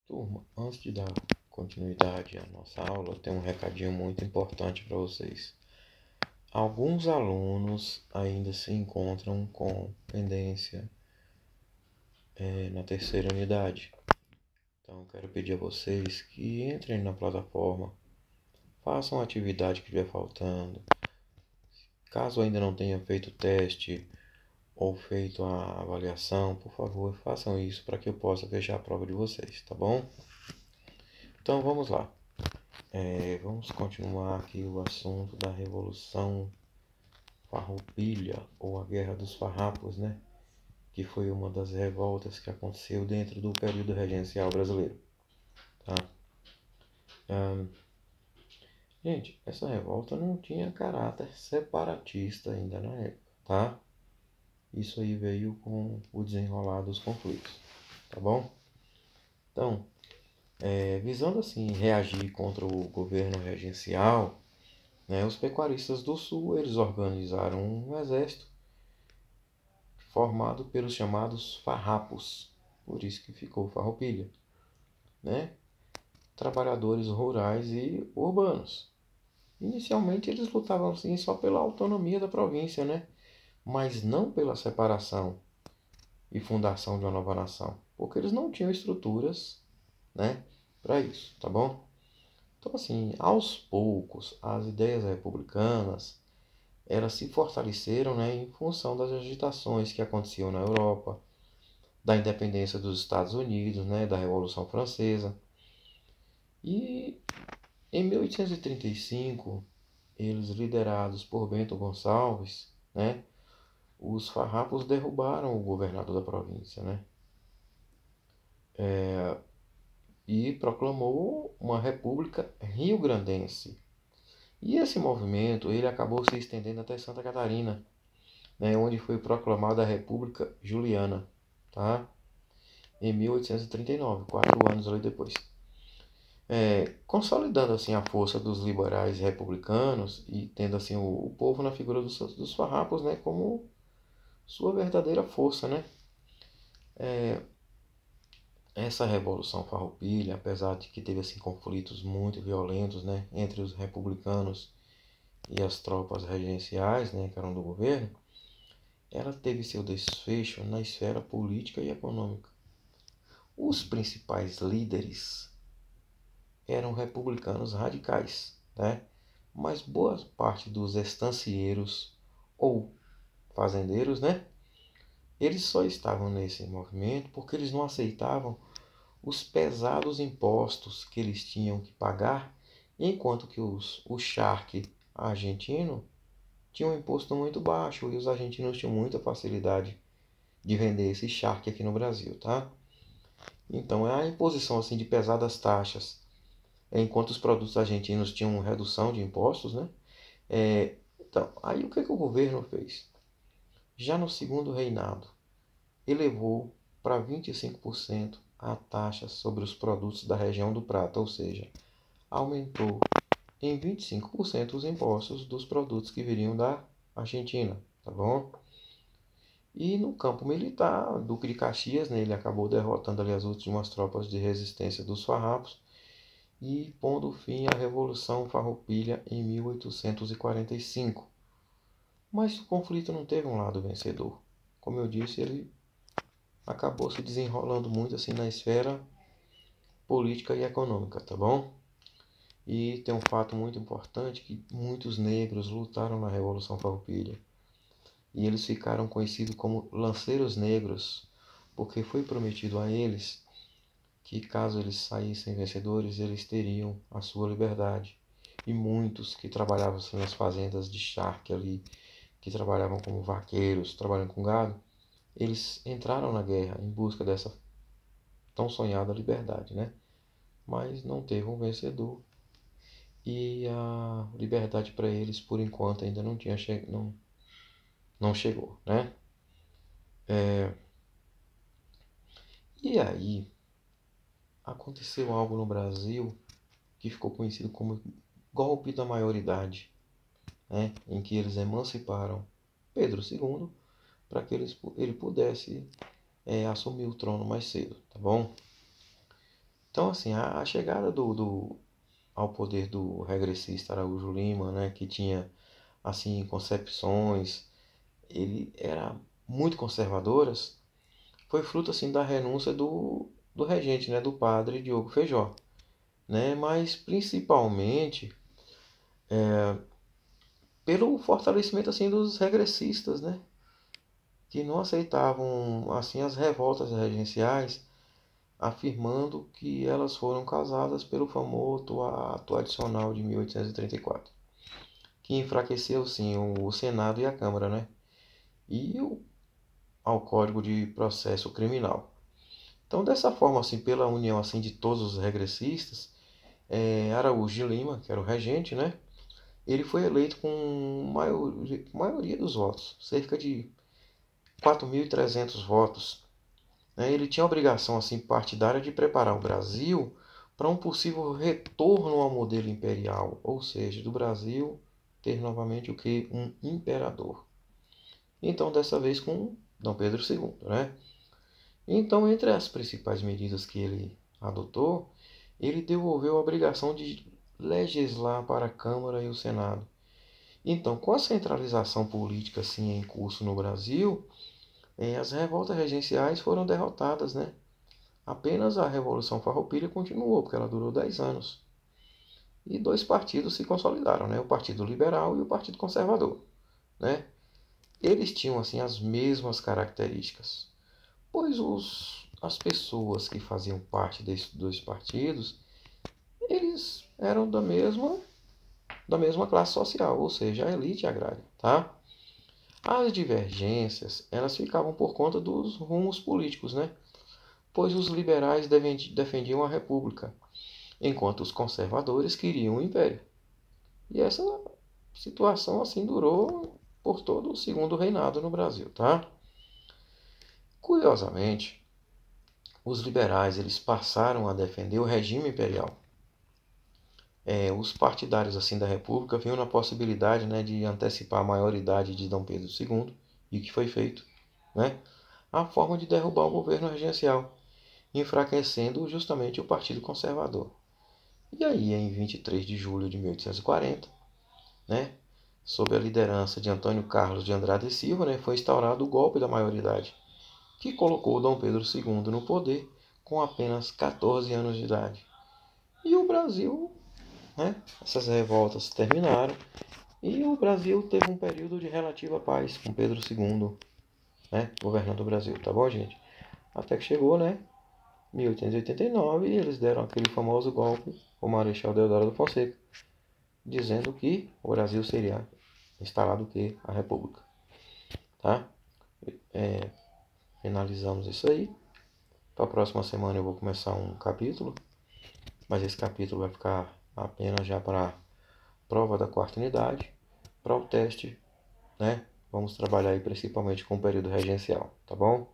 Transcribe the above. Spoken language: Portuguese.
Turma, antes de dar continuidade à nossa aula, eu tenho um recadinho muito importante para vocês. Alguns alunos ainda se encontram com pendência na terceira unidade. Então, eu quero pedir a vocês que entrem na plataforma, façam a atividade que estiver faltando. Caso ainda não tenha feito o teste ou feito a avaliação, por favor, façam isso para que eu possa fechar a prova de vocês, tá bom? Então, vamos lá. Vamos continuar aqui o assunto da Revolução Farroupilha, ou a Guerra dos Farrapos, né? Que foi uma das revoltas que aconteceu dentro do período regencial brasileiro. Tá? Gente, essa revolta não tinha caráter separatista ainda na época, tá? Isso aí veio com o desenrolar dos conflitos, tá bom? Então, visando assim reagir contra o governo regencial, né, os pecuaristas do Sul eles organizaram um exército formado pelos chamados farrapos, por isso que ficou Farroupilha, né? Trabalhadores rurais e urbanos. Inicialmente eles lutavam sim só pela autonomia da província, né? Mas não pela separação e fundação de uma nova nação, porque eles não tinham estruturas, né, para isso, tá bom? Então assim, aos poucos, as ideias republicanas elas se fortaleceram, né, em função das agitações que aconteciam na Europa, da independência dos Estados Unidos, né, da Revolução Francesa. E em 1835, eles liderados por Bento Gonçalves, né, os farrapos derrubaram o governador da província, né, e proclamou uma república rio-grandense. E esse movimento ele acabou se estendendo até Santa Catarina, né, onde foi proclamada a República Juliana, tá? Em 1839, 4 anos ali depois. Consolidando assim a força dos liberais republicanos e tendo assim o povo na figura dos farrapos, né, como sua verdadeira força, né? Essa revolução farroupilha, apesar de que teve assim conflitos muito violentos, né, entre os republicanos e as tropas regenciais, né, que eram do governo, ela teve seu desfecho na esfera política e econômica. Os principais líderes eram republicanos radicais, né? Mas boa parte dos estancieiros ou fazendeiros, né? Eles só estavam nesse movimento porque eles não aceitavam os pesados impostos que eles tinham que pagar, enquanto que o charque argentino tinha um imposto muito baixo e os argentinos tinham muita facilidade de vender esse charque aqui no Brasil, tá? Então é a imposição assim de pesadas taxas, enquanto os produtos argentinos tinham redução de impostos, né? Então, aí o que o governo fez? Já no segundo reinado, elevou para 25% a taxa sobre os produtos da região do Prata, ou seja, aumentou em 25% os impostos dos produtos que viriam da Argentina, tá bom? E no campo militar, Duque de Caxias, né, ele acabou derrotando ali as últimas tropas de resistência dos farrapos e pondo fim à Revolução Farroupilha em 1845. Mas o conflito não teve um lado vencedor. Como eu disse, ele acabou se desenrolando muito assim na esfera política e econômica, tá bom? E tem um fato muito importante que muitos negros lutaram na Revolução Farroupilha. E eles ficaram conhecidos como lanceiros negros, porque foi prometido a eles que caso eles saíssem vencedores, eles teriam a sua liberdade. E muitos que trabalhavam assim, nas fazendas de charque ali, que trabalhavam como vaqueiros, trabalhando com gado, eles entraram na guerra em busca dessa tão sonhada liberdade, né? Mas não teve um vencedor e a liberdade para eles, por enquanto, ainda não chegou, né? E aí aconteceu algo no Brasil que ficou conhecido como golpe da maioridade, né? Em que eles emanciparam Pedro II para que ele pudesse assumir o trono mais cedo, tá bom? Então, assim, a chegada ao poder do regressista Araújo Lima, né, que tinha, assim, concepções, ele era muito conservadoras, foi fruto, assim, da renúncia do regente, né, do padre Diogo Feijó, né, mas principalmente pelo fortalecimento, assim, dos regressistas, né, que não aceitavam, assim, as revoltas regenciais, afirmando que elas foram causadas pelo famoso ato adicional de 1834, que enfraqueceu sim o Senado e a Câmara, né? E ao Código de Processo Criminal. Então, dessa forma, assim, pela união assim de todos os regressistas, Araújo de Lima, que era o regente, né? Ele foi eleito com maioria dos votos, cerca de 4.300 votos. Né? Ele tinha a obrigação assim partidária de preparar o Brasil para um possível retorno ao modelo imperial, ou seja, do Brasil ter novamente o que? Um imperador. Então, dessa vez com Dom Pedro II, né? Então, entre as principais medidas que ele adotou, ele devolveu a obrigação de legislar para a Câmara e o Senado. Então, com a centralização política assim em curso no Brasil, as revoltas regenciais foram derrotadas, né? Apenas a Revolução Farroupilha continuou, porque ela durou 10 anos. E dois partidos se consolidaram, né? O Partido Liberal e o Partido Conservador, né? Eles tinham assim as mesmas características, pois as pessoas que faziam parte desses dois partidos, eles eram da mesma classe social, ou seja, a elite agrária, tá? As divergências, elas ficavam por conta dos rumos políticos, né? Pois os liberais defendiam a república, enquanto os conservadores queriam o império. E essa situação assim durou por todo o segundo reinado no Brasil, tá? Curiosamente, os liberais eles passaram a defender o regime imperial. Os partidários assim da República viam na possibilidade, né, de antecipar a maioridade de Dom Pedro II, e o que foi feito, né, a forma de derrubar o governo regencial, enfraquecendo justamente o Partido Conservador. E aí, em 23 de julho de 1840, né, sob a liderança de Antônio Carlos de Andrade e Silva, né, foi instaurado o golpe da maioridade, que colocou Dom Pedro II no poder com apenas 14 anos de idade. E o Brasil, né, essas revoltas terminaram e o Brasil teve um período de relativa paz com Pedro II, né, governando o Brasil, tá bom, gente? Até que chegou, né, 1889 e eles deram aquele famoso golpe, o Marechal Deodoro da Fonseca, dizendo que o Brasil seria instalado o que? A República, tá? Finalizamos isso aí. Para a próxima semana eu vou começar um capítulo, mas esse capítulo vai ficar apenas já para a prova da quarta unidade, para o teste, né? Vamos trabalhar aí principalmente com o período regencial, tá bom?